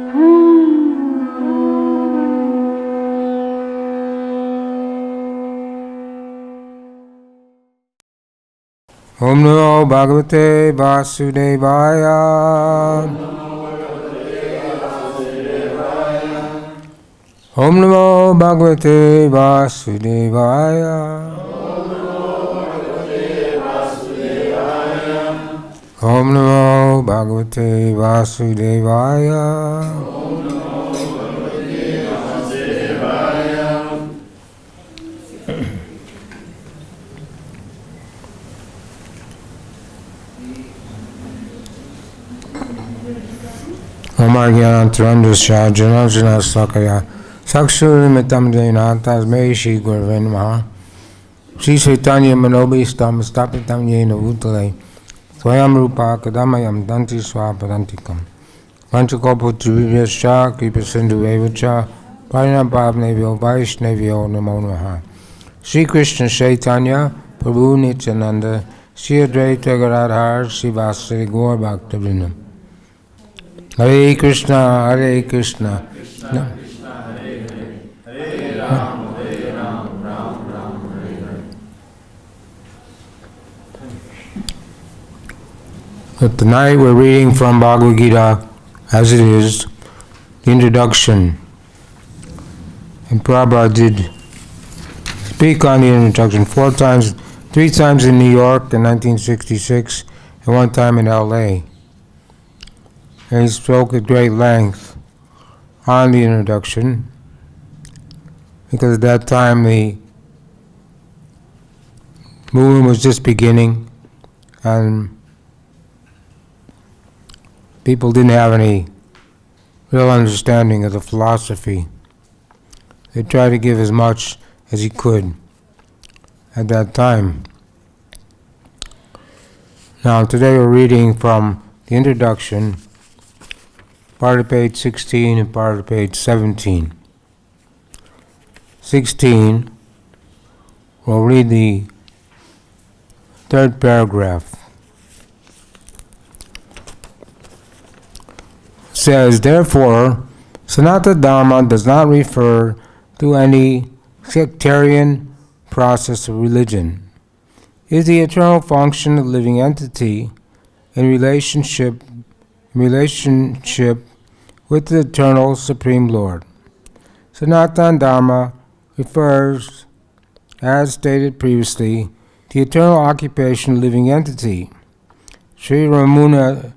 Om Namo Bhagavate Vasudevaya. Om Namo Bhagavate Vasudevaya. Om Namo Bhagavate Vasudevaya. Omagyanantarandusya Janajana Sakaya Sakshurimitam Jena Tasmei Shri Gurave Namaha. Shri Chaitanya Manobhistam Stapitam Yena Bhutale Swayam Rupa Kadamayam Danti Swapadantikam Panchakoputrivyacha Kripasindu Evacha Parinam Pavnevyo Vaishnevyo Namo Namaha. Shri Krishna Chaitanya Prabhu Nityananda Shri Advaita Gadadhar Srivasari Gaur Bhaktivinoda. Hare Krishna, Hare Krishna. Krishna, Krishna, Hare Hare. Hare Ram, Hare Ram, Ram Ram, Hare Hare. But tonight we're reading from Bhagavad-Gita as it is, the introduction. And Prabhupada did speak on the introduction 3 times in New York in 1966, and 1 time in LA. And he spoke at great length on the introduction, because at that time the movement was just beginning and people didn't have any real understanding of the philosophy. They tried to give as much as he could at that time. Now today we're reading from the introduction, part of page 16 and part of page 17. 16, we'll read the 3rd paragraph. It says, therefore, Sanatana Dharma does not refer to any sectarian process of religion. It is the eternal function of the living entity in relationship with the eternal Supreme Lord. Sanatana Dharma refers, as stated previously, to the eternal occupation of the living entity. Sri Ramanuja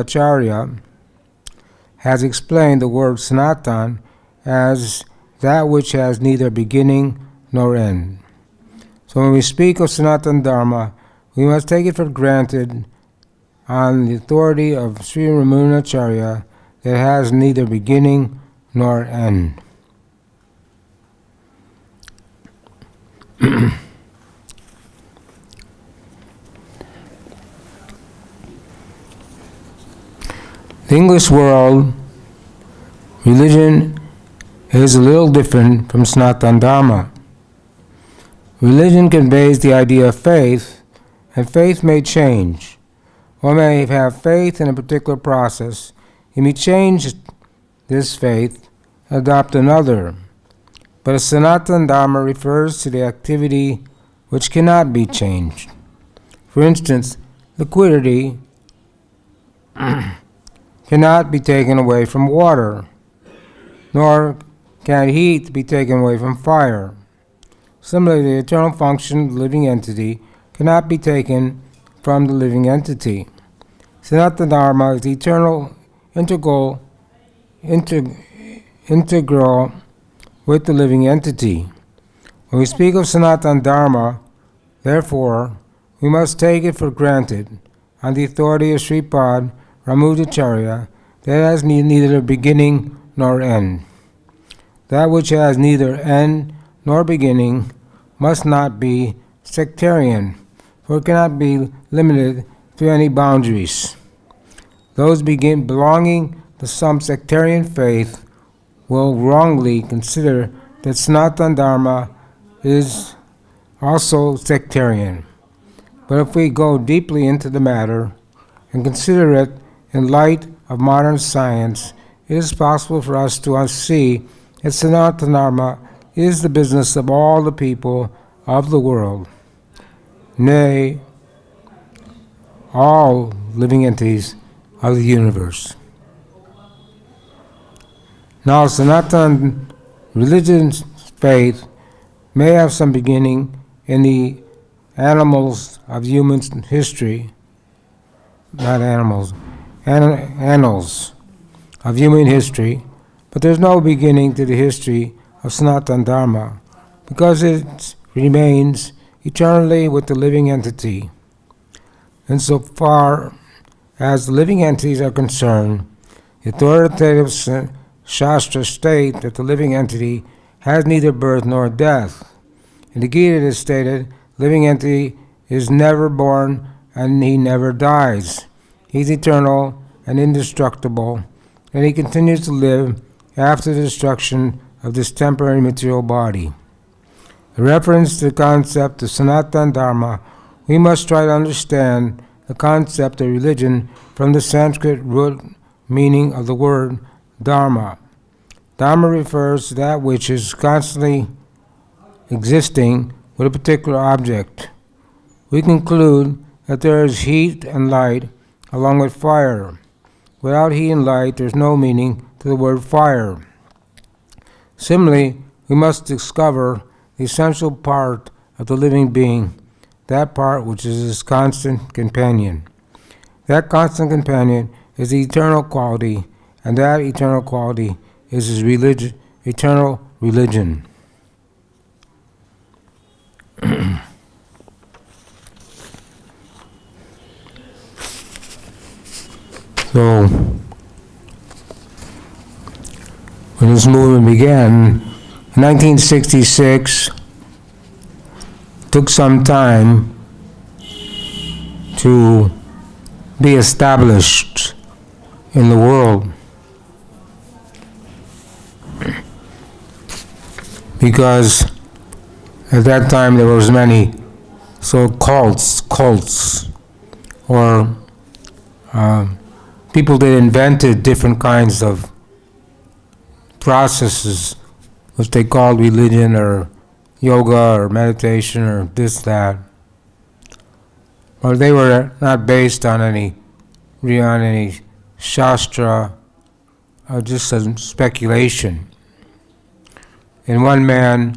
Acharya has explained the word Sanatan as that which has neither beginning nor end. So when we speak of Sanatana Dharma, we must take it for granted on the authority of Sri Ramanujacharya that has neither beginning nor end. The English world, religion is a little different from Sanatana Dharma. Religion conveys the idea of faith, and faith may change. One may have faith in a particular process. He may change this faith and adopt another. But a Sanatana Dharma refers to the activity which cannot be changed. For instance, liquidity cannot be taken away from water, nor can heat be taken away from fire. Similarly, the eternal function of the living entity cannot be taken from the living entity. Sanatana Dharma is the eternal, integral with the living entity. When we speak of Sanatana Dharma, therefore, we must take it for granted, on the authority of Sripad Ramanujacharya, that it has neither beginning nor end. That which has neither end nor beginning must not be sectarian, for it cannot be limited to any boundaries. Those belonging to some sectarian faith will wrongly consider that Sanatana Dharma is also sectarian. But if we go deeply into the matter and consider it in light of modern science, it is possible for us to see that Sanatana Dharma is the business of all the people of the world, nay, all living entities of the universe. Now, Sanatana religion's faith may have some beginning in the animals of human history, not animals, annals of human history, but there's no beginning to the history of Sanatana Dharma, because it remains eternally with the living entity. Insofar as the living entities are concerned, the authoritative Shastra state that the living entity has neither birth nor death. In the Gita it is stated, living entity is never born and he never dies. He's eternal and indestructible, and he continues to live after the destruction of this temporary material body. In reference to the concept of Sanatana Dharma, we must try to understand the concept of religion from the Sanskrit root meaning of the word Dharma. Dharma refers to that which is constantly existing with a particular object. We conclude that there is heat and light along with fire. Without heat and light, there is no meaning to the word fire. Similarly, we must discover the essential part of the living being, that part which is his constant companion. That constant companion is the eternal quality, and that eternal quality is his eternal religion. So, when this movement began, in 1966, took some time to be established in the world, because at that time there was many cults, or people that invented different kinds of processes, which they called religion or yoga or meditation or this, that. Or they were not based on any shastra, or just some speculation. And one man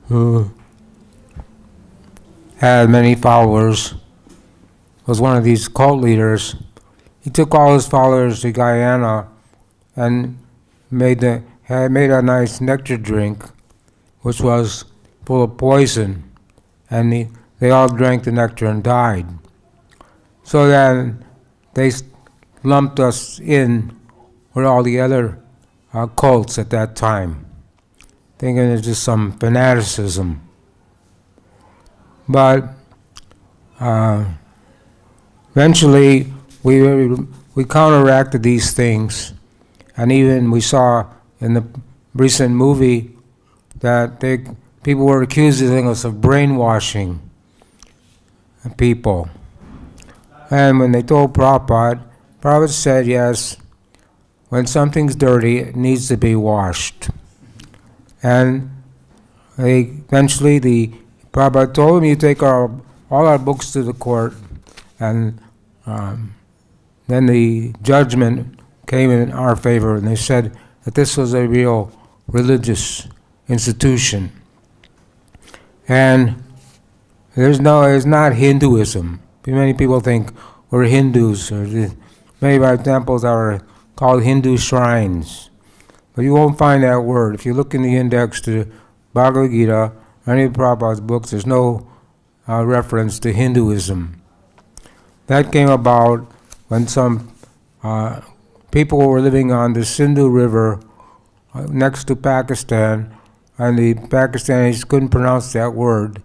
who had many followers was one of these cult leaders. He took all his followers to Guyana and made a nice nectar drink, which was full of poison, and they all drank the nectar and died. So then they lumped us in with all the other cults at that time, thinking it's just some fanaticism. But eventually we counteracted these things, and even we saw in the recent movie that people were accusing us of brainwashing people. And when they told Prabhupada said, yes, when something's dirty, it needs to be washed. And eventually Prabhupada told him, you take all our books to the court, and then the judgment came in our favor, and they said that this was a real religious institution. And it's not Hinduism. Many people think we're Hindus, or many of our temples are called Hindu shrines. But you won't find that word. If you look in the index to Bhagavad-Gita, or any of Prabhupada's books, there's no reference to Hinduism. That came about when some people were living on the Sindhu River next to Pakistan, and the Pakistanis couldn't pronounce that word.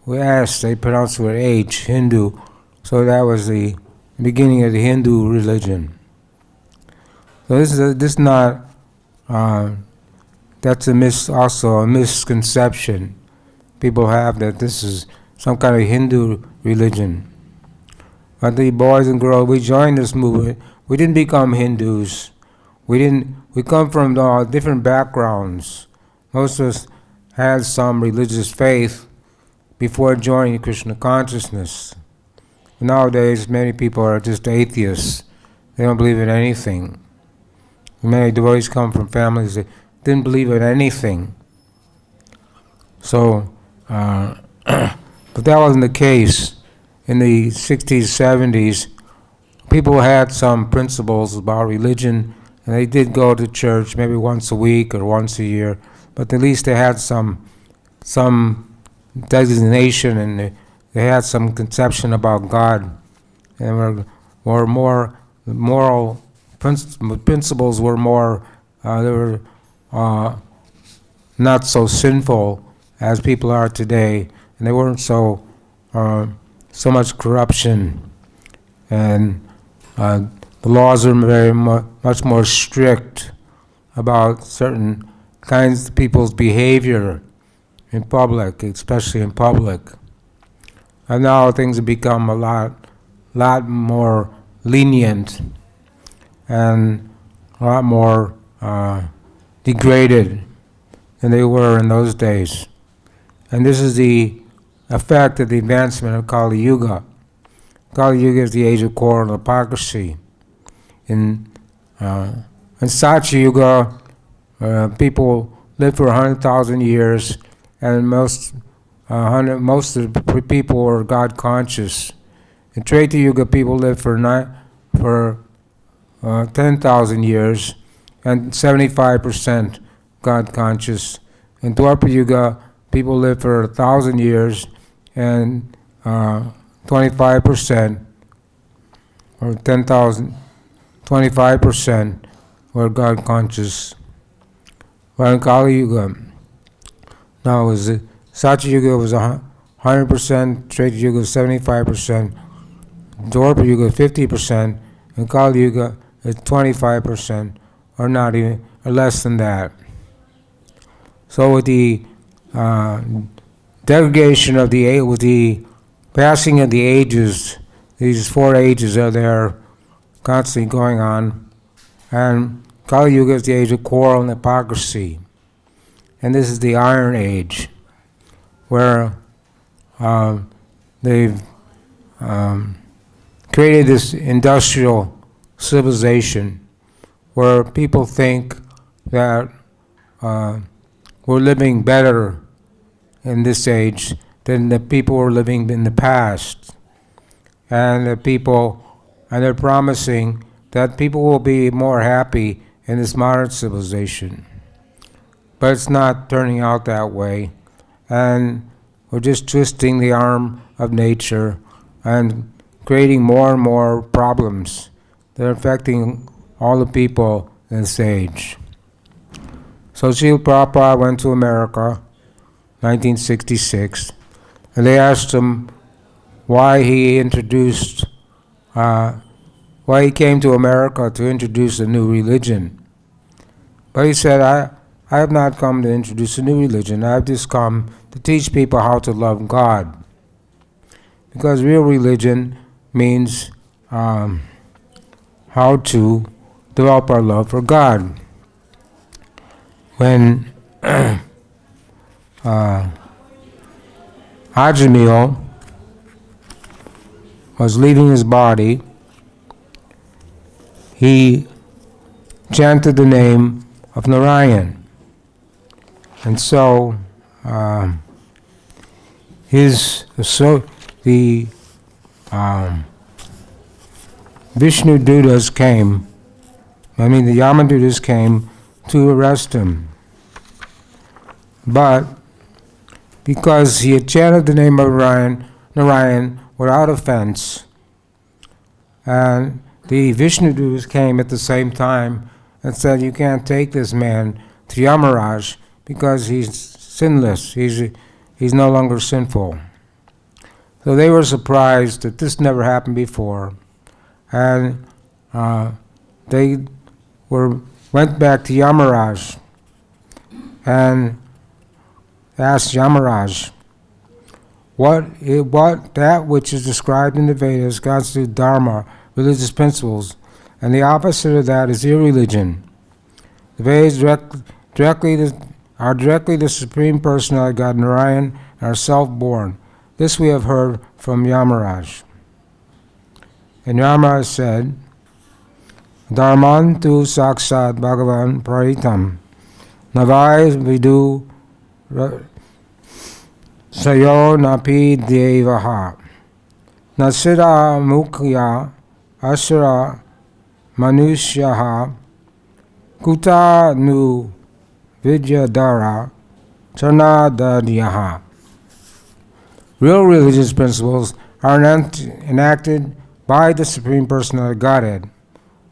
We asked, they pronounced it with H, Hindu, so that was the beginning of the Hindu religion. So that's also a misconception people have, that this is some kind of Hindu religion. But the boys and girls, we joined this movement we didn't become Hindus. We come from different backgrounds. Most of us had some religious faith before joining Krishna consciousness. Nowadays, many people are just atheists. They don't believe in anything. Many devotees come from families that didn't believe in anything. So, but that wasn't the case. In the 60s, 70s, people had some principles about religion, and they did go to church maybe once a week or once a year, but at least they had some designation, and they had some conception about God, and were more moral principles were more they were not so sinful as people are today, and they weren't so much corruption, and the laws are very much more strict about certain kinds of people's behavior in public, especially in public. And now things have become a lot more lenient and a lot more degraded than they were in those days. And this is the effect of the advancement of Kali Yuga. Kali Yuga is the age of quarrel and hypocrisy. In Satya Yuga, people lived for 100,000 years, and most of the people were God conscious. In Treta Yuga, people lived for 10,000 years, and 75% God conscious. In Dwapara Yuga, people lived for 1,000 years, and 25%, or 10,000, 25% were God conscious. Well, in Kali Yuga, now Satya Yuga was 100%, Treta Yuga was 75%, Dwapara Yuga 50%, and Kali Yuga is 25%, or not even, or less than that. So with the degradation of with the passing of the ages, these 4 ages are there constantly going on, and Kali Yuga is the age of quarrel and hypocrisy, and this is the Iron Age, where they've created this industrial civilization where people think that we're living better in this age than the people were living in the past, and they're promising that people will be more happy in this modern civilization. But it's not turning out that way, and we're just twisting the arm of nature and creating more and more problems that are affecting all the people in this age. So Srila Prabhupada went to America, 1966, and they asked him why he came to America to introduce a new religion. But he said, I have not come to introduce a new religion. I've just come to teach people how to love God. Because real religion means how to develop our love for God. When Ajamil was leaving his body, he chanted the name of Narayan. And so the Vishnu Dutas came, the Yamadutas came to arrest him. But because he had chanted the name of Narayan without offense, and the Vishnu Dutas came at the same time and said, you can't take this man to Yamaraj because he's sinless, he's no longer sinful. So they were surprised that this never happened before, and they went back to Yamaraj and asked Yamaraj, what that which is described in the Vedas constitute dharma, religious principles, and the opposite of that is irreligion. The Vedas are directly the Supreme Personality of God Narayan and are self-born. This we have heard from Yamaraj. And Yamaraj said, Dharman tu sakshat bhagavan paritam navai vidu sayo napi devaha nasira mukhya asura manusyaha kuta nu vidyadara chanadadyaha. Real religious principles are enacted by the Supreme Personality of Godhead.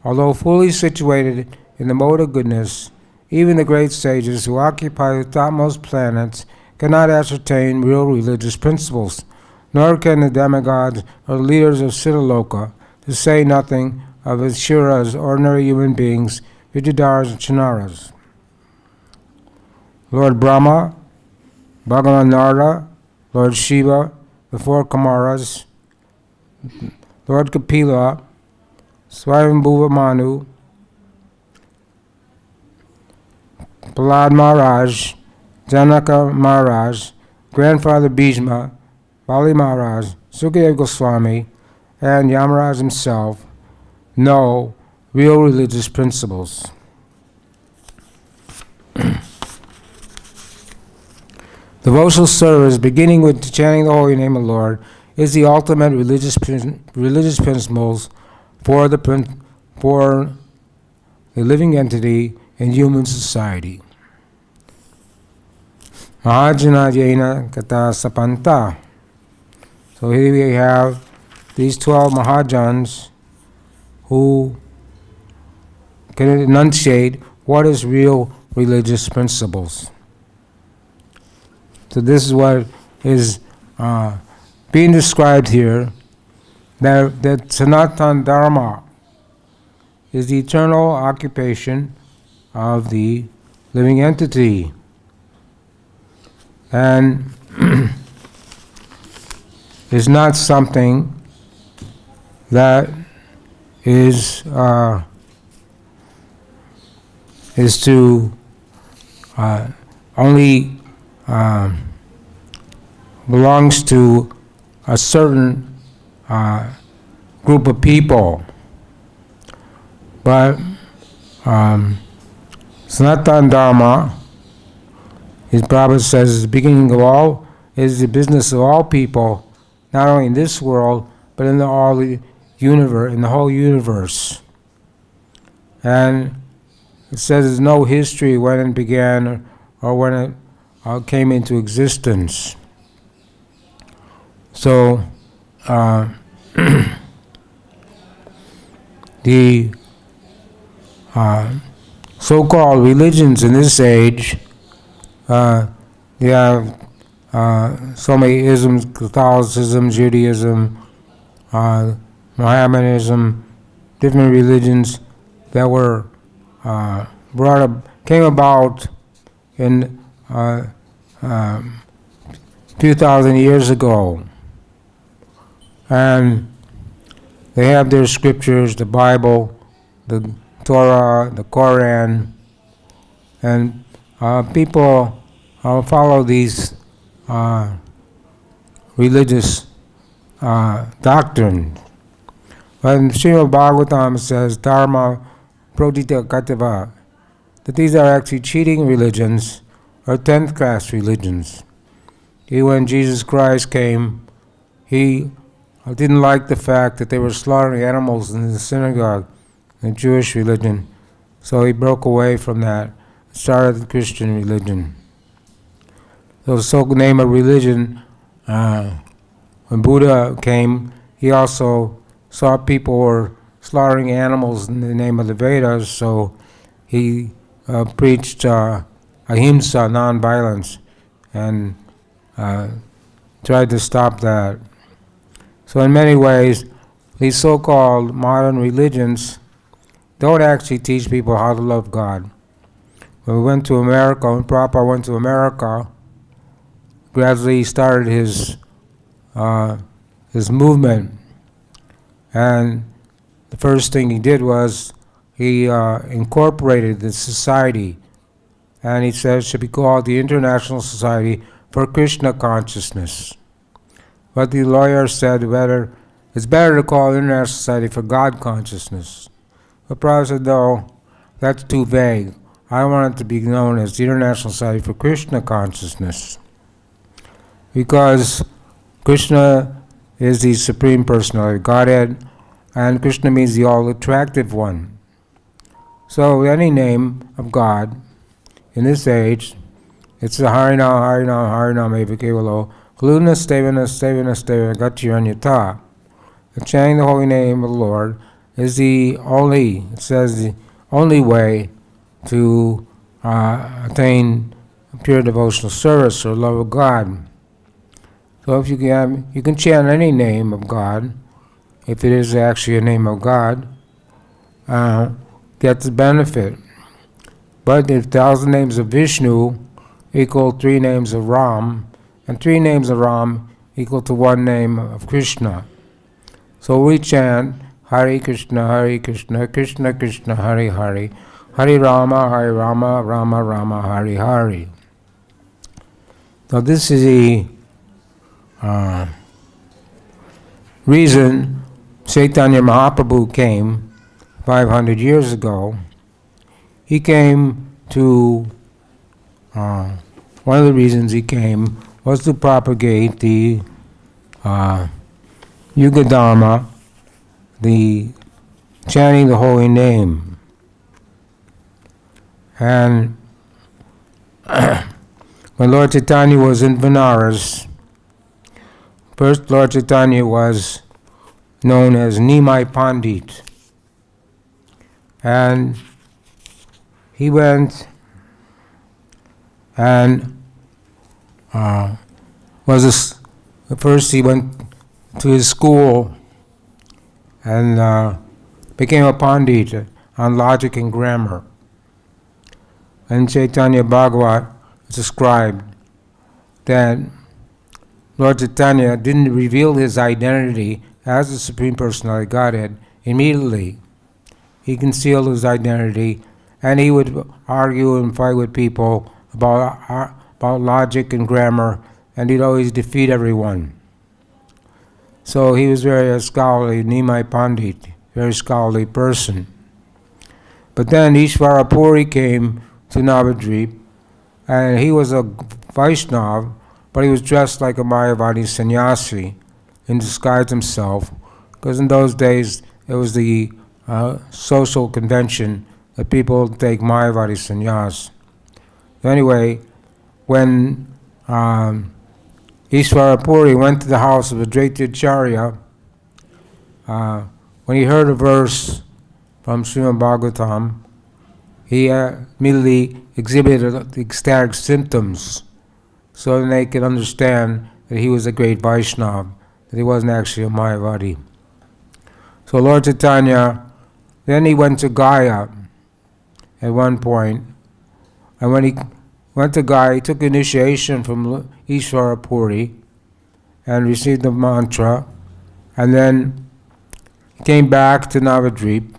Although fully situated in the mode of goodness, even the great sages who occupy the topmost planets cannot ascertain real religious principles, nor can the demigods or leaders of Siddhaloka, to say nothing of Asuras, ordinary human beings, Vidyadharas and Chanaras. Lord Brahma, Bhagavan Narada, Lord Shiva, the four Kumaras, Lord Kapila, Swayambhuva Manu, Prahlad Maharaj, Janaka Maharaj, Grandfather Bhishma, Bali Maharaj, Sukadeva Goswami, and Yamaraj himself know real religious principles. Devotional service, beginning with chanting the holy name of the Lord, is the ultimate religious principles for the living entity in human society. Mahajana Jena Kata Sapanta. So here we have these 12 Mahajans who can enunciate what is real religious principles. So this is what is being described here, that Sanatana Dharma is the eternal occupation of the living entity. And is not something that is to only belongs to a certain group of people, but Sanatana Dharma, his Prabhupada says, is the beginning of all, is the business of all people, not only in this world, but in the whole universe. And it says there's no history when it began or when it came into existence. So the so-called religions in this age, they have so many isms: Catholicism, Judaism, Mohammedanism, different religions that were came about in a few thousand years ago. And they have their scriptures, the Bible, the Torah, the Quran, and people follow these religious doctrines. But Srimad Bhagavatam says, Dharma Prodita Katava, that these are actually cheating religions or 10th class religions. Even when Jesus Christ came, he didn't like the fact that they were slaughtering animals in the synagogue, the Jewish religion. So he broke away from that, started the Christian religion. So the name of religion, when Buddha came, he also saw people were slaughtering animals in the name of the Vedas, so he preached ahimsa, non-violence, and tried to stop that. So in many ways, these so-called modern religions don't actually teach people how to love God. When we went to America, when Prabhupada went to America, gradually he started his movement, and the first thing he did was he incorporated the society, and he said it should be called the International Society for Krishna Consciousness. But the lawyer said it's better to call it International Society for God Consciousness. But Prabhupada said, no, that's too vague. I want it to be known as the International Society for Krishna Consciousness. Because Krishna is the Supreme Personality of Godhead, and Krishna means the all-attractive one. So any name of God in this age, it's the Harinam, Harinam, Harinam Eva Kevalo, Kaluna Stevana, Stevana, Stevana, Gacchiranyata. Chanting the holy name of the Lord is the only way to attain pure devotional service or love of God. So if you can chant any name of God, if it is actually a name of God, get the benefit. But if 1,000 names of Vishnu equal 3 names of Ram, and 3 names of Ram equal to 1 name of Krishna. So we chant Hare Krishna, Krishna Krishna, Hare Hare, Hare Rama, Rama Rama, Hare Hare. Now this is the reason Chaitanya Mahaprabhu came 500 years ago. He came to, one of the reasons he came was to propagate the Yuga Dharma, the chanting the holy name. And when Lord Chaitanya was in Benares, first Lord Chaitanya was known as Nimai Pandit. And he went and first he went to his school and became a Pandit on logic and grammar. And Chaitanya Bhagavat described that Lord Chaitanya didn't reveal his identity as the Supreme Personality of Godhead immediately. He concealed his identity, and he would argue and fight with people about logic and grammar, and he'd always defeat everyone. So he was very scholarly, Nimai Pandit, very scholarly person. But then Ishvara Puri came to Navadvip, and he was a Vaishnav, but he was dressed like a Mayavadi sannyasi and disguised himself, because in those days it was the social convention that people take Mayavadi sannyas. Anyway, when Ishvara Puri went to the house of Advaitacharya, when he heard a verse from Srimad Bhagavatam, he immediately exhibited the ecstatic symptoms so that they could understand that he was a great Vaishnava, that he wasn't actually a Mayavadi. So Lord Chaitanya, then he went to Gaya at one point, and when he went to Gaya, he took initiation from Ishvara Puri and received the mantra, and then came back to Navadvip,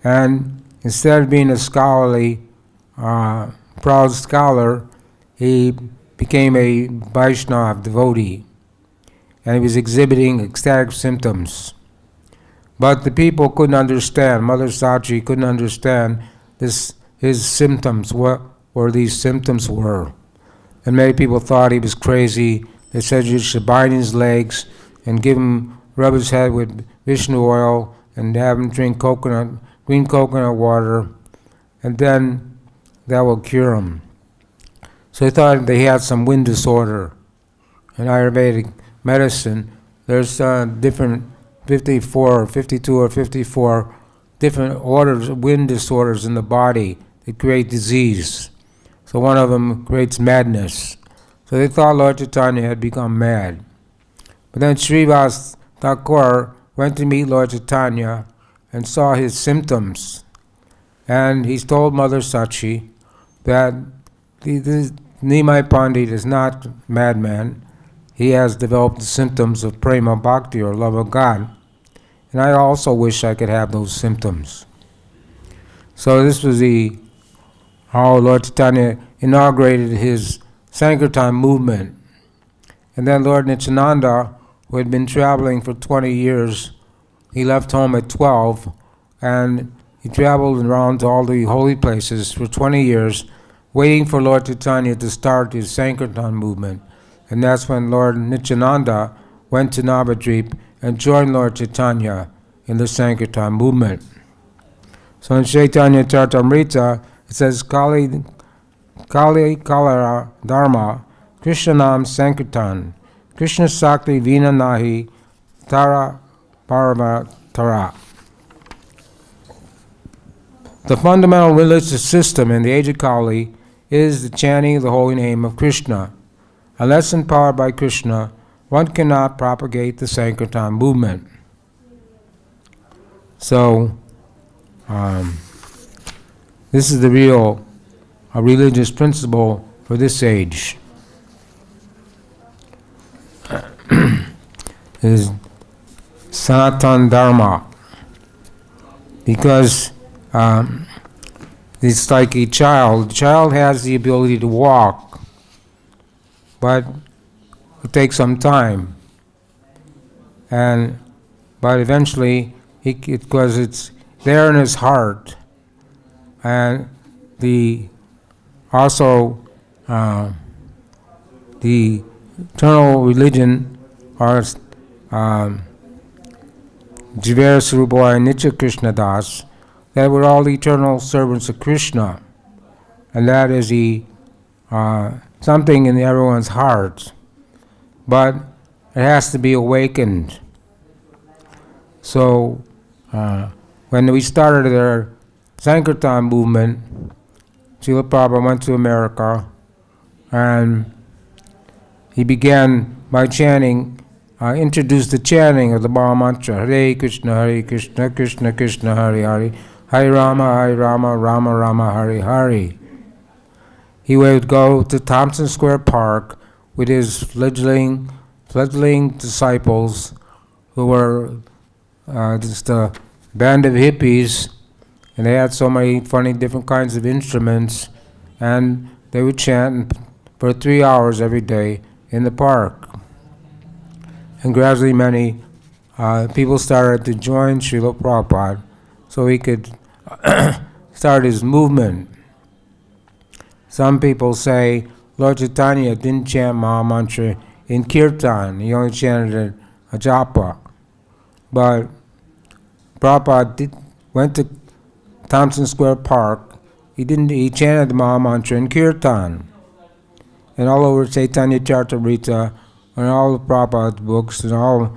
and instead of being a scholarly, proud scholar, he became a Vaishnava devotee, and he was exhibiting ecstatic symptoms. But the people couldn't understand, Mother Sachi couldn't understand his symptoms, what these symptoms were. And many people thought he was crazy. They said you should bind his legs and rub his head with Vishnu oil and have him drink green coconut water, and then that will cure him. So they thought they had some wind disorder. In Ayurvedic medicine, there's different 52 or 54 different wind disorders in the body that create disease. So one of them creates madness. So they thought Lord Chaitanya had become mad. But then Srivas Thakur went to meet Lord Chaitanya and saw his symptoms. And he told Mother Sachi that Nimai Pandit is not a madman. He has developed the symptoms of prema bhakti, or love of God. And I also wish I could have those symptoms. So this was how Lord Chaitanya inaugurated his Sankirtan movement. And then Lord Nityananda, who had been traveling for 20 years, he left home at 12, and he traveled around to all the holy places for 20 years, waiting for Lord Chaitanya to start his Sankirtan movement. And that's when Lord Nityananda went to Navadvip and joined Lord Chaitanya in the Sankirtan movement. So in Chaitanya Charitamrita, it says, Kali Kalara Dharma, Krishnanam Sankirtan, Krishna Sakti Vina Nahi, Tara Parama Tara. The fundamental religious system in the age of Kali is the chanting of the holy name of Krishna. Unless empowered by Krishna, one cannot propagate the Sankirtan movement. So, this is the real religious principle for this age. Is Sanatan Dharma. Because it's like a child. The child has the ability to walk, but it takes some time. But eventually, because it's there in his heart, and the eternal religion or Jivera Saruboy and Nitya Krishna Das, that we're all the eternal servants of Krishna, and that is something in everyone's heart, but it has to be awakened. So when we started our Sankirtan movement, Srila Prabhupada went to America, and he began by introduced the chanting of the Maha Mantra, Hare Krishna, Krishna Krishna, Hare Hare, Hare Rama, Rama Rama, Hare Hare. He would go to Thompson Square Park with his fledgling disciples, who were just a band of hippies, and they had so many funny different kinds of instruments, and they would chant for 3 hours every day in the park. And gradually many people started to join Srila Prabhupada so he could start his movement. Some people say Lord Chaitanya didn't chant Maha Mantra in Kirtan, he only chanted it a japa. But Prabhupada went to Thompson Square Park, he chanted the Maha Mantra in Kirtan. And all over Chaitanya Charitamrita, and all the Prabhupada's books, and all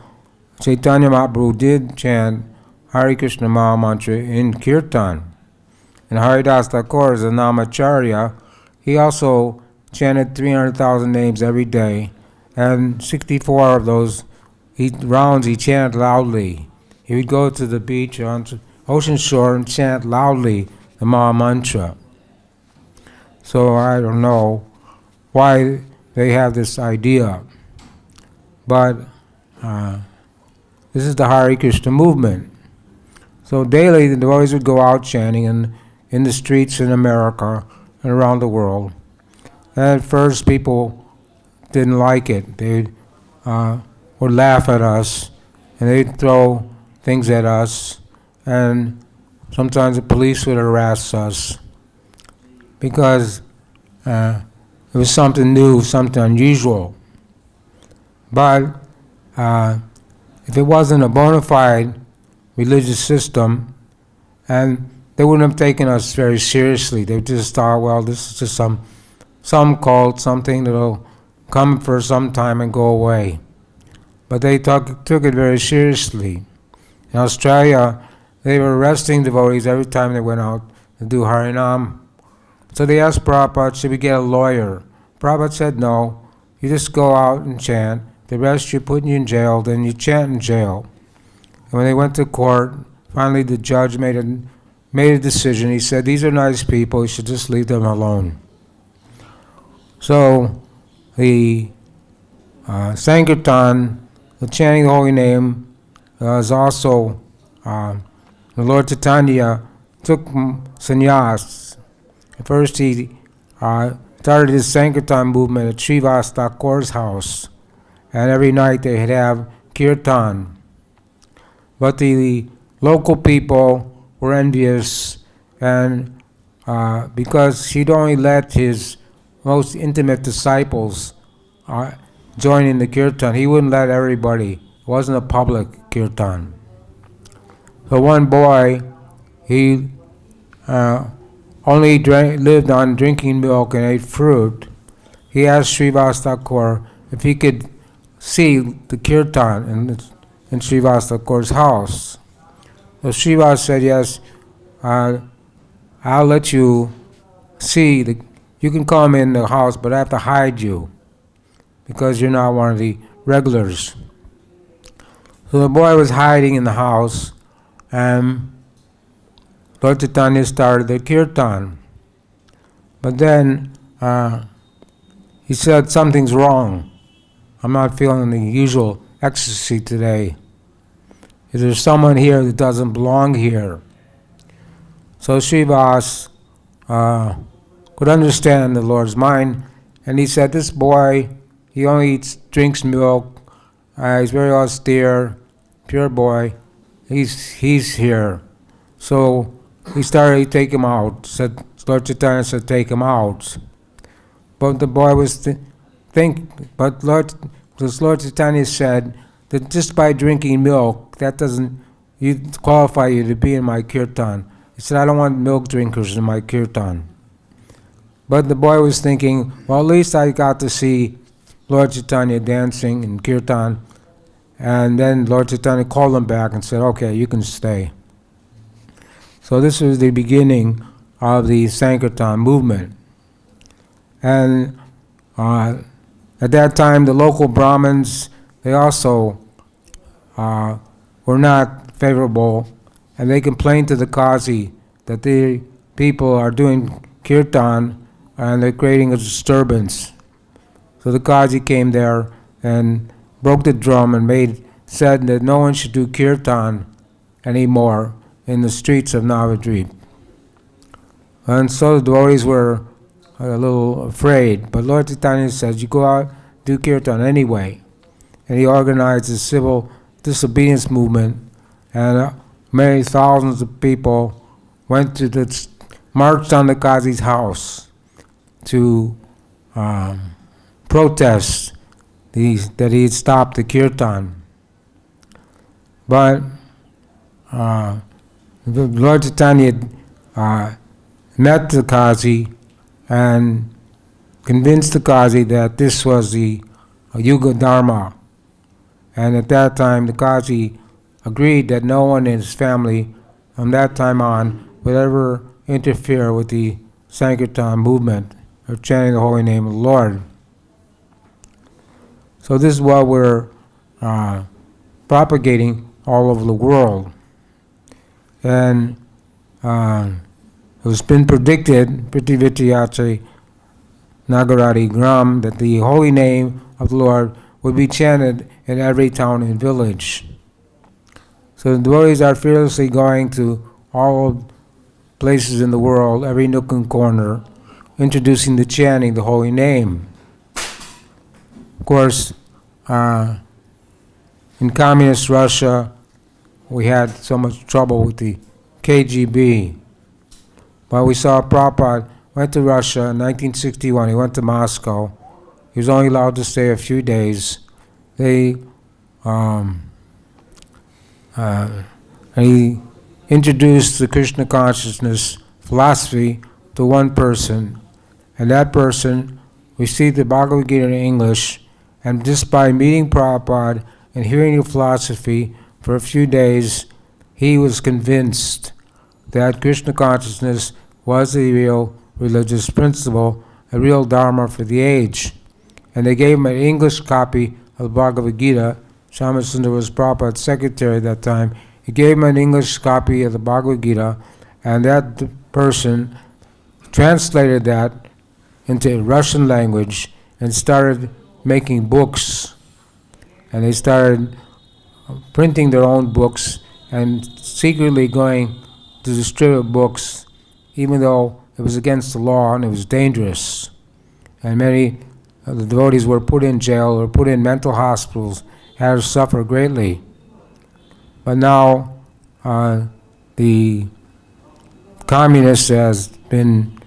Chaitanya Mahaprabhu did chant Hare Krishna Maha Mantra in Kirtan. And Haridas Thakur, as a Namacharya, he also chanted 300,000 names every day, and 64 of those rounds he chanted loudly. He would go to the beach on the ocean shore and chant loudly the Maha Mantra. So I don't know why they have this idea. But this is the Hare Krishna movement. So daily the devotees would go out chanting in the streets in America and around the world. And at first people didn't like it. They would laugh at us, and they'd throw things at us, and sometimes the police would harass us because it was something new, something unusual. But if it wasn't a bona fide religious system, and they wouldn't have taken us very seriously. They just thought, well, this is just some cult, something that'll come for some time and go away. But they took it very seriously. In Australia, they were arresting devotees every time they went out to do Harinam. So they asked Prabhupada, should we get a lawyer? Prabhupada said, no, you just go out and chant. The rest you're putting you in jail, then you chant in jail. And when they went to court, finally the judge made a decision. He said, these are nice people, you should just leave them alone. So the Sankirtan, the chanting the holy name, is also the Lord Chaitanya took sannyas. First he started his Sankirtan movement at Srivas Thakur's house, and every night they'd have kirtan. But the local people were envious, and because he'd only let his most intimate disciples join in the kirtan, he wouldn't let everybody. It wasn't a public kirtan. So one boy, he only lived on drinking milk and ate fruit. He asked Srivas Thakur if he could see the kirtan in Srivas Thakur's house. So Srivas said, yes, I'll let you see. You can come in the house, but I have to hide you because you're not one of the regulars. So the boy was hiding in the house, and Lord Chaitanya started the kirtan. But then he said, something's wrong. I'm not feeling the usual ecstasy today. Is there someone here that doesn't belong here? So Srivas could understand the Lord's mind, and he said, this boy, he only drinks milk, he's very austere, pure boy, he's here. So he started to take him out. Lord Chaitanya said, take him out. But the boy was Lord Chaitanya said that just by drinking milk, that doesn't qualify you to be in my kirtan. He said, I don't want milk drinkers in my kirtan. But the boy was thinking, well, at least I got to see Lord Chaitanya dancing in kirtan. And then Lord Chaitanya called him back and said, okay, you can stay. So this was the beginning of the Sankirtan movement. And at that time, the local Brahmins, they also were not favorable, and they complained to the Qazi that the people are doing kirtan and they're creating a disturbance. So the Qazi came there and broke the drum and said that no one should do kirtan anymore in the streets of Navadvip. And so the devotees were a little afraid, but Lord Chaitanya said, you go out, do kirtan anyway. And he organized a civil disobedience movement, and many thousands of people marched on the Qazi's house to protest that he had stopped the kirtan. But Lord Chaitanya met the Qazi and convinced the Qazi that this was the Yuga Dharma. And at that time, the Qazi agreed that no one in his family from that time on would ever interfere with the Sankirtan movement of chanting the holy name of the Lord. So this is what we're propagating all over the world. And it has been predicted, Prithivityache Nagarati Gram, that the holy name of the Lord would be chanted in every town and village. So the devotees are fearlessly going to all places in the world, every nook and corner, introducing the chanting the holy name. Of course, in communist Russia, we had so much trouble with the KGB. But we saw Prabhupada went to Russia in 1961. He went to Moscow. He was only allowed to stay a few days. He introduced the Krishna consciousness philosophy to one person, and that person received the Bhagavad-Gita in English, and just by meeting Prabhupada and hearing the philosophy for a few days, he was convinced that Krishna consciousness was the real religious principle, a real dharma for the age. And they gave him an English copy of the Bhagavad-Gita. Shyamachandra was Prabhupada's secretary at that time. He gave him an English copy of the Bhagavad-Gita, and that person translated that into Russian language and started making books. And they started printing their own books and secretly going to distribute books, even though it was against the law and it was dangerous. And many of the devotees were put in jail or put in mental hospitals, had to suffer greatly. But now the communists has been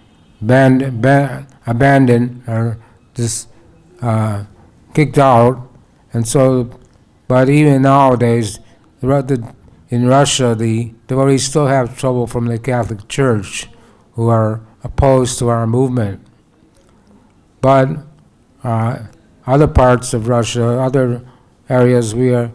abandoned or just kicked out, and so. But even nowadays, in Russia, the devotees still have trouble from the Catholic Church, who are opposed to our movement. But other parts of Russia, other areas, we're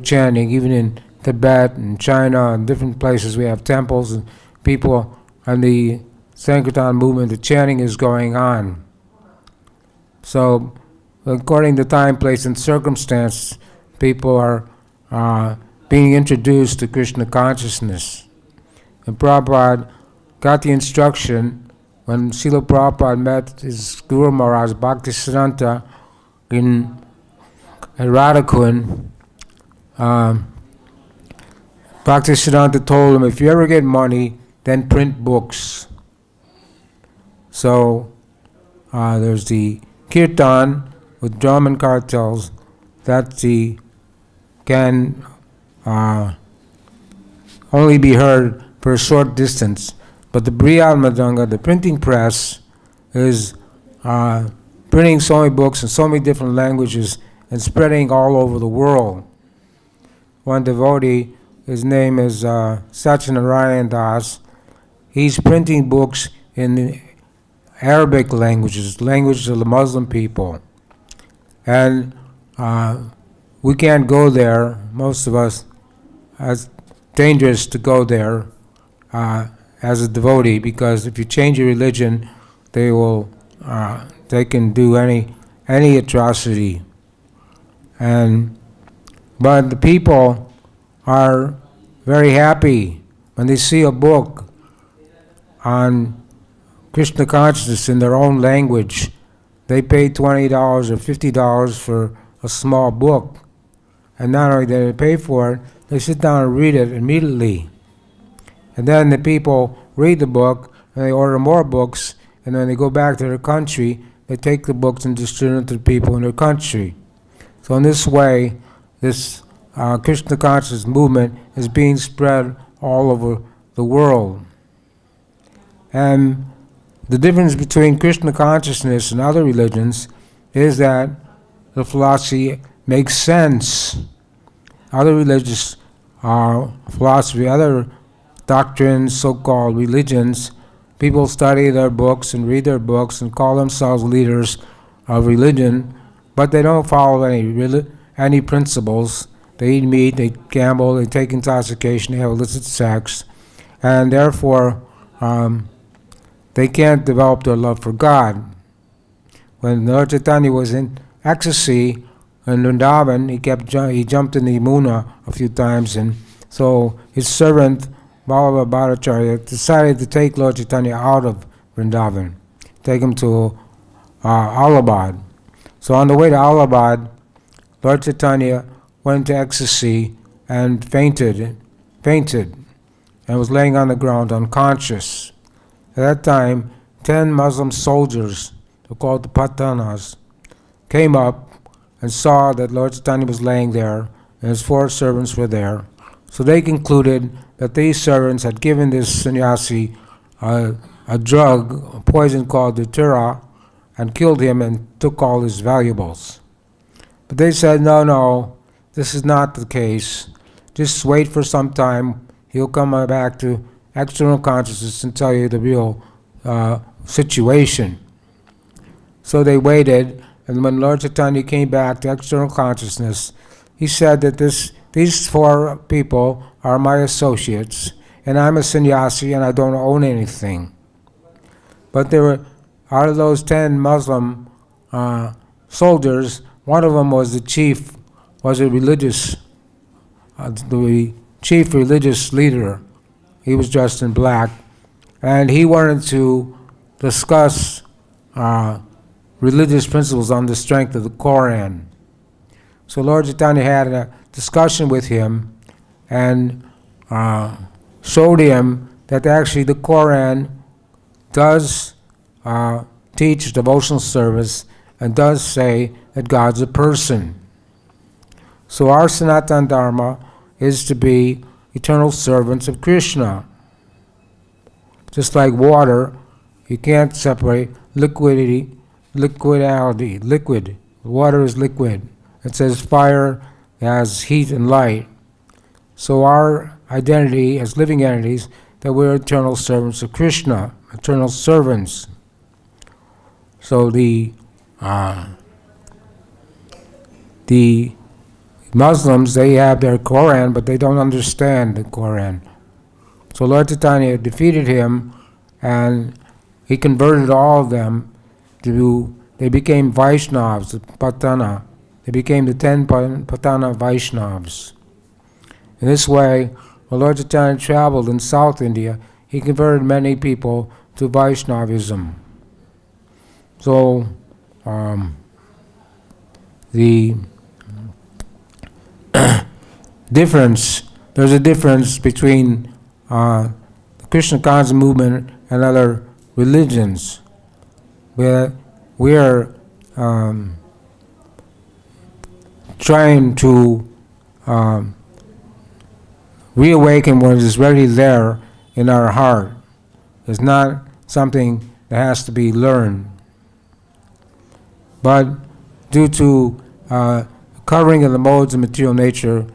chanting. Even in Tibet and China and different places, we have temples and people. And the Sankirtan movement, the chanting is going on. So, according to time, place, and circumstance, people are being introduced to Krishna consciousness. And Prabhupada got the instruction when Srila Prabhupada met his Guru Maharaj, Bhaktisiddhanta, in Radhakund. Bhaktisiddhanta told him, if you ever get money, then print books. So there's the Kirtan with drum and cartels, that can only be heard for a short distance. But the Brihad Madanga, the printing press, is printing so many books in so many different languages and spreading all over the world. One devotee, his name is Satyanarayan Das, he's printing books in Arabic languages, languages of the Muslim people. And we can't go there, most of us. It's dangerous to go there as a devotee, because if you change your religion, they can do any atrocity. But the people are very happy when they see a book on Krishna consciousness in their own language. They pay $20 or $50 for a small book. And not only do they pay for it, they sit down and read it immediately. And then the people read the book, and they order more books, and when they go back to their country, they take the books and distribute them to the people in their country. So in this way, this Krishna consciousness movement is being spread all over the world. And the difference between Krishna consciousness and other religions is that the philosophy makes sense. Other religious philosophy, other doctrines, so-called religions, people study their books and read their books and call themselves leaders of religion, but they don't follow any principles. They eat meat, they gamble, they take intoxication, they have illicit sex, and therefore they can't develop their love for God. When Lord Chaitanya was in ecstasy in Vrindavan, he jumped in the Yamuna a few times, and so his servant Ballabha Bhattacharya decided to take Lord Chaitanya out of Vrindavan, take him to Allahabad. So on the way to Allahabad, Lord Chaitanya went into ecstasy and fainted, and was laying on the ground unconscious. At that time, 10 Muslim soldiers, they're called the Patanas, came up and saw that Lord Chaitanya was laying there, and his 4 servants were there. So they concluded that these servants had given this sannyasi a drug, a poison called Datura, and killed him and took all his valuables. But they said, no, this is not the case. Just wait for some time. He'll come back to external consciousness and tell you the real situation. So they waited, and when Lord Chaitanya came back to external consciousness, he said that these 4 people are my associates, and I'm a sannyasi and I don't own anything. But there were, out of those 10 Muslim soldiers, one of them was the chief religious leader. He was dressed in black, and he wanted to discuss religious principles on the strength of the Quran. So Lord Chaitanya had a discussion with him, and showed him that actually the Quran does teach devotional service and does say that God's a person. So our Sanatana Dharma is to be eternal servants of Krishna. Just like water, you can't separate liquidity. Liquid. Water is liquid. It says fire has heat and light. So our identity as living entities, that we're eternal servants of Krishna, eternal servants. So the Muslims, they have their Quran, but they don't understand the Quran. So Lord Chaitanya defeated him, and he converted all of them they became Vaishnavas, Patana. They became the 10 Patana Vaishnavas. In this way, when Lord Chaitanya traveled in South India, he converted many people to Vaishnavism. So, the there's a difference between the Krishna conscious movement and other religions, where we are trying to reawaken what is already there in our heart. It's not something that has to be learned. But due to covering of the modes of material nature,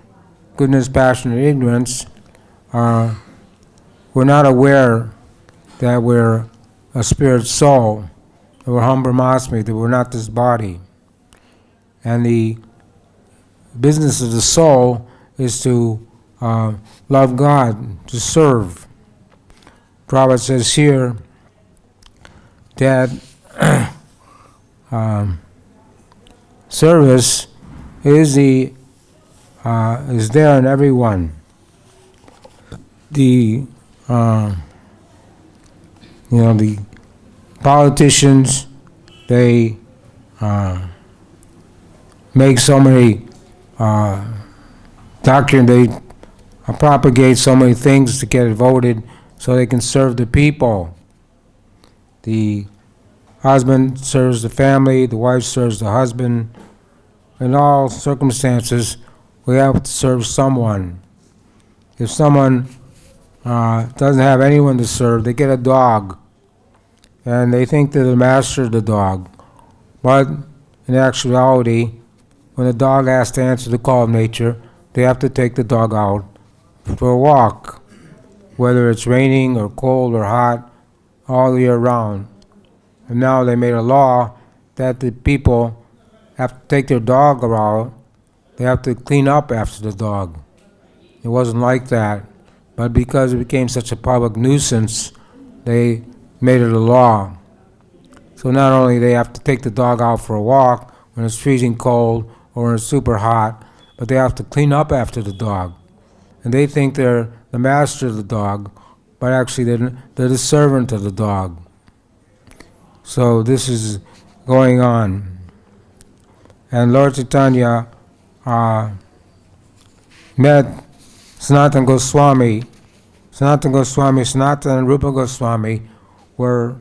goodness, passion, and ignorance, we're not aware that we're a spirit soul, that we're Hum Brahmasmi, that we're not this body. And the business of the soul is to love God, to serve. Prabhupada says here that service is there in everyone. The the politicians, they make so many doctrine, they propagate so many things to get it voted so they can serve the people. The husband serves the family, the wife serves the husband. In all circumstances, we have to serve someone. If someone doesn't have anyone to serve, they get a dog, and they think they're the master of the dog. But in actuality, when the dog has to answer the call of nature, they have to take the dog out for a walk, whether it's raining or cold or hot, all year round. And now they made a law that the people have to take their dog around. They have to clean up after the dog. It wasn't like that. But because it became such a public nuisance, they made it a law. So not only they have to take the dog out for a walk when it's freezing cold or when it's super hot, but they have to clean up after the dog. And they think they're the master of the dog, but actually they're the servant of the dog. So this is going on. And Lord Chaitanya met Sanatana Goswami. Sanatana and Rupa Goswami were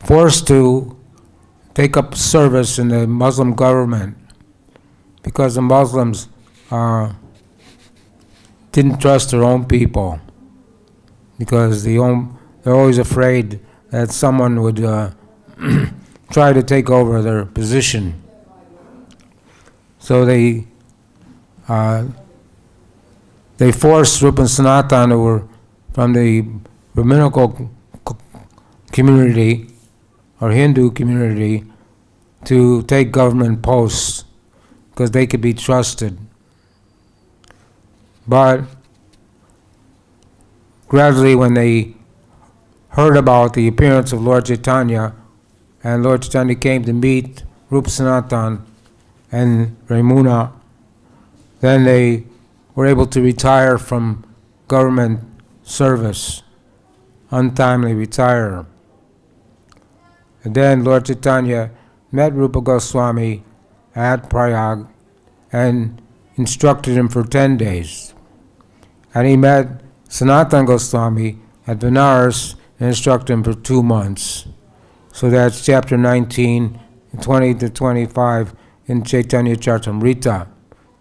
forced to take up service in the Muslim government because the Muslims didn't trust their own people, because they're always afraid that someone would try to take over their position. So they forced Rupa and Sanatana, who were from the Brahminical community or Hindu community, to take government posts because they could be trusted. But gradually, when they heard about the appearance of Lord Chaitanya, and Lord Chaitanya came to meet Rupa Sanatana and Ramuna, then they were able to retire from government service, untimely retire. And then Lord Chaitanya met Rupa Goswami at Prayag, and instructed him for 10 days. And he met Sanatana Goswami at Benares and instructed him for 2 months. So that's chapter 19, 20 to 25 in Chaitanya Charitamrita.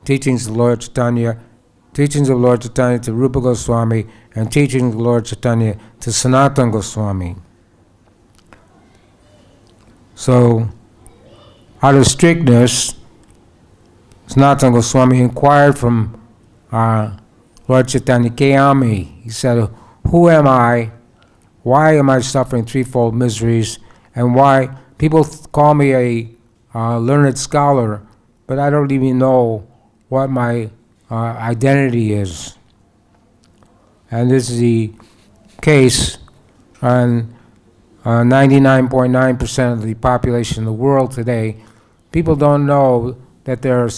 Teachings of Lord Chaitanya to Rupa Goswami, and teachings of Lord Chaitanya to Sanatana Goswami. So, out of strictness, Sanatana Goswami inquired from Lord Chaitanya, Kayami. He said, who am I? Why am I suffering threefold miseries? And why people call me a learned scholar, but I don't even know what my identity is. And this is the case on 99.9% of the population in the world today. People don't know that their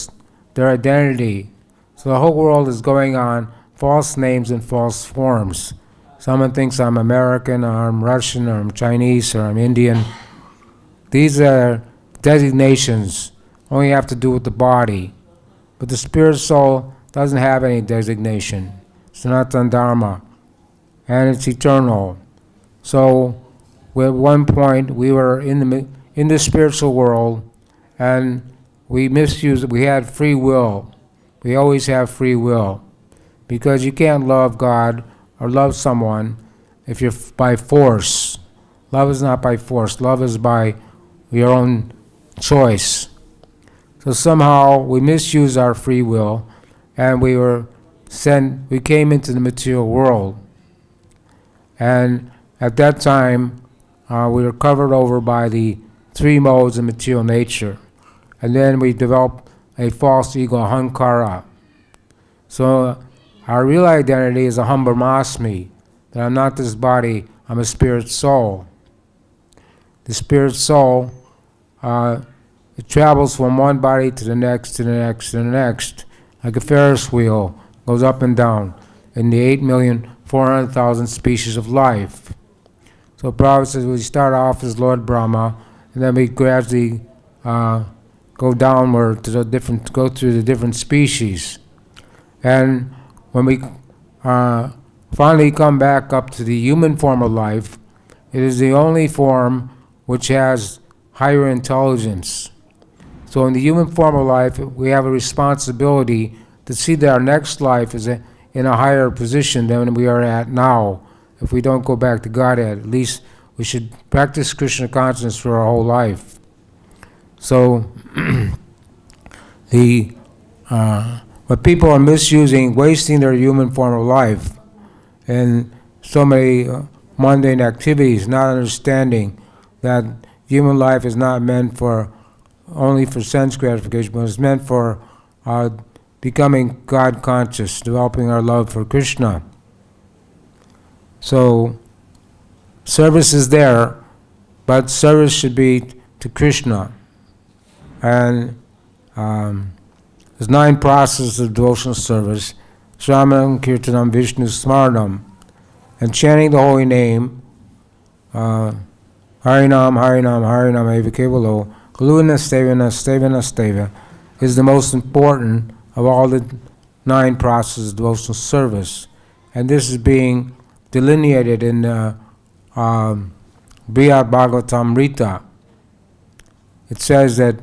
identity. So the whole world is going on false names and false forms. Someone thinks I'm American, or I'm Russian, or I'm Chinese, or I'm Indian. These are designations, only have to do with the body. But the spirit soul doesn't have any designation. Sanatana Dharma, and it's eternal. So, at one point we were in the spiritual world, and we misused it. We had free will. We always have free will, because you can't love God or love someone if you're by force. Love is not by force. Love is by your own choice. So somehow we misused our free will, and we came into the material world. And at that time, we were covered over by the 3 modes of material nature. And then we developed a false ego, ahankara. So our real identity is aham brahmasmi, that I'm not this body, I'm a spirit soul. The spirit soul, it travels from one body to the next, to the next, to the next, like a Ferris wheel, goes up and down in the 8,400,000 species of life. So Prabhupada says we start off as Lord Brahma, and then we gradually go downward to go through the different species. And when we finally come back up to the human form of life, it is the only form which has higher intelligence. So in the human form of life, we have a responsibility to see that our next life is in a higher position than we are at now. If we don't go back to Godhead, at least we should practice Krishna consciousness for our whole life. So but people are misusing, wasting their human form of life in so many mundane activities, not understanding that human life is not meant for only for sense gratification, but it's meant for becoming God conscious, developing our love for Krishna. So service is there, but service should be to Krishna. And there's 9 processes of devotional service: Shramanam, Kirtanam, Vishnu, Smaranam, and chanting the holy name, Harinam, Harinam, Harinam, Eva Kevalo, Kaluna, Stevana, Stevana, Steva, is the most important of all the 9 processes of devotional service. And this is being delineated in Bhagavad-Gita. It says that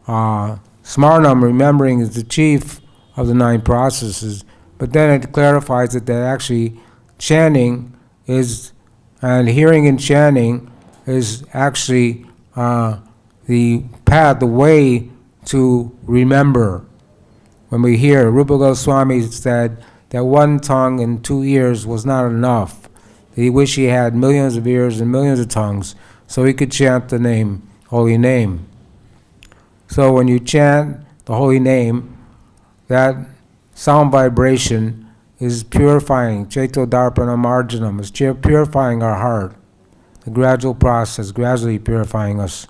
Smaranam, remembering, is the chief of the 9 processes, but then it clarifies that actually chanting is, and hearing and chanting is actually the path, the way to remember. When we hear, Rupa Goswami said that 1 tongue and 2 ears was not enough. He wished he had millions of ears and millions of tongues so he could chant the name, holy name. So when you chant the holy name, that sound vibration is purifying, Chaito Darpana Marjanam, is purifying our heart. The gradual process, gradually purifying us.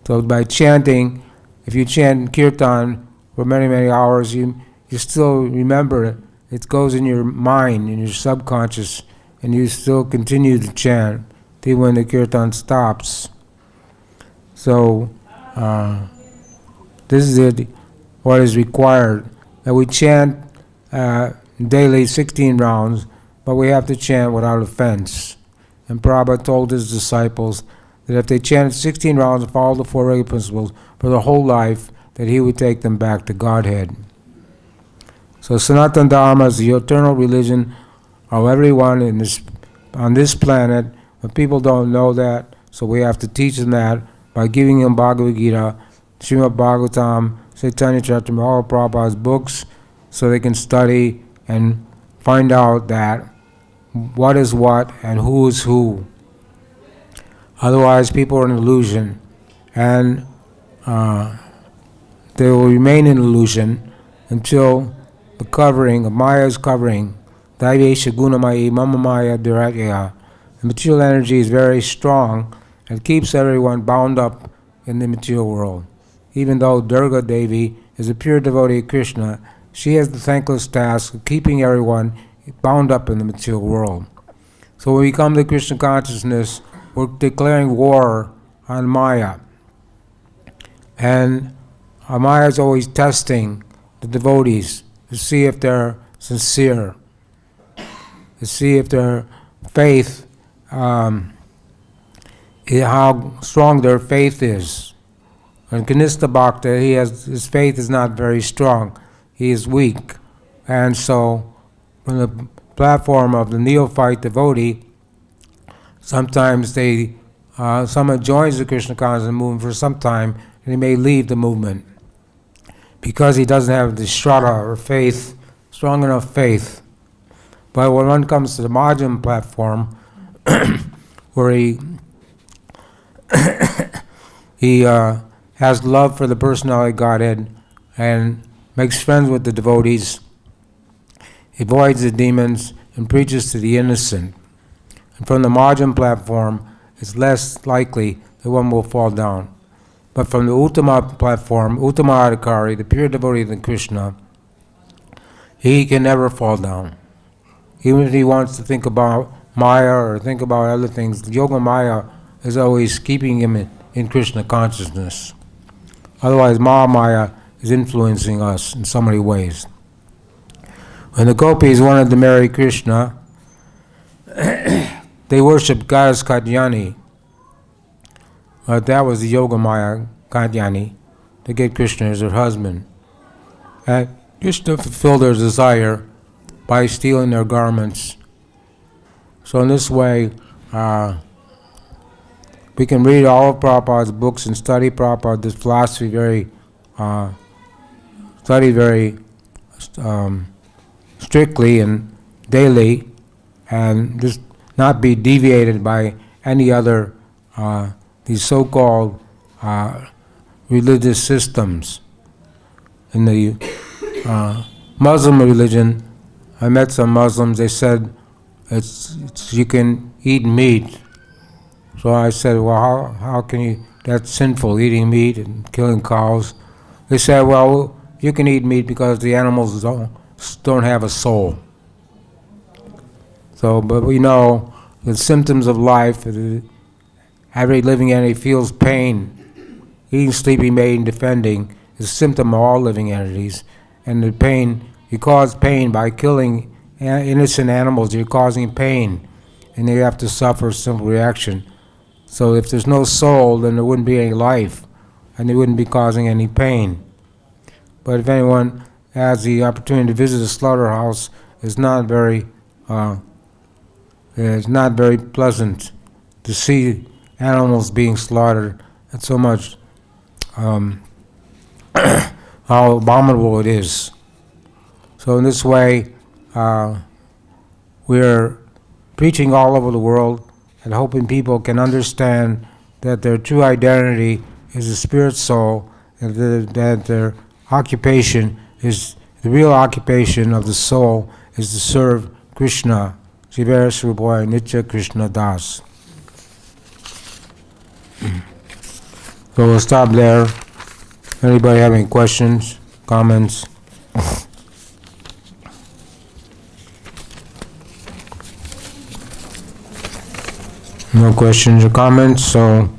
So by chanting, if you chant kirtan for many, many hours, you still remember it. It goes in your mind, in your subconscious, and you still continue to chant till when the kirtan stops. So this is what is required. that we chant daily 16 rounds, but we have to chant without offense. And Prabhupada told his disciples that if they chanted 16 rounds and followed the four regular principles for their whole life, that he would take them back to Godhead. So Sanatana Dharma is the eternal religion of everyone on this planet, but people don't know that, so we have to teach them that by giving them Bhagavad-Gita, Srimad Bhagavatam, Chaitanya Charitamrita, all Prabhupada's books, so they can study and find out that what is what and who is who. Otherwise, people are in illusion, and they will remain in illusion until the covering of Maya's covering, Daivesha Gunamayi Mama Maya Duratya. The material energy is very strong and keeps everyone bound up in the material world. Even though Durga Devi is a pure devotee of Krishna, she has the thankless task of keeping everyone bound up in the material world. So when we come to Krishna consciousness, we're declaring war on Maya. And Maya is always testing the devotees to see if they're sincere, to see if their faith, how strong their faith is. And Kanista Bhakta, his faith is not very strong. He is weak. And so, from the platform of the neophyte devotee, sometimes someone joins the Krishna consciousness movement for some time, and he may leave the movement because he doesn't have the shraddha or faith, strong enough faith. But when one comes to the Madhyam platform, where he has love for the personality of Godhead and makes friends with the devotees, avoids the demons, and preaches to the innocent. And from the Madhyam platform, it's less likely that one will fall down. But from the Uttama platform, Uttama Adhikari, the pure devotee of Krishna, he can never fall down. Even if he wants to think about Maya or think about other things, Yoga Maya is always keeping him in Krishna consciousness. Otherwise, Maya is influencing us in so many ways. When the gopis wanted to marry Krishna, they worshipped Goddess Katyani. But that was the Yoga Maya Katyani, to get Krishna as her husband. And Krishna fulfilled their desire by stealing their garments. So in this way, we can read all of Prabhupada's books and study Prabhupada's philosophy very strictly and daily, and just not be deviated by any other these so-called religious systems. In the Muslim religion, I met some Muslims. They said it's you can eat meat. So I said, well, how can you? That's sinful, eating meat and killing cows. They said, well, you can eat meat because the animals don't have a soul. So, but we know the symptoms of life. Every living entity feels pain. Eating, sleeping, mating, defending is a symptom of all living entities. And the pain, you cause pain by killing innocent animals, you're causing pain. And they have to suffer a simple reaction. So if there's no soul, then there wouldn't be any life, and they wouldn't be causing any pain. But if anyone has the opportunity to visit a slaughterhouse, it's not very pleasant to see animals being slaughtered, and so much how abominable it is. So in this way, we're preaching all over the world and hoping people can understand that their true identity is the spirit soul, and that their occupation is, the real occupation of the soul is to serve Krishna. Shivara Sruboy Nitya Krishna Das. So we'll stop there. Anybody have any questions, comments? No questions or comments, so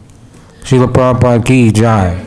Srila Prabhupada ki jai.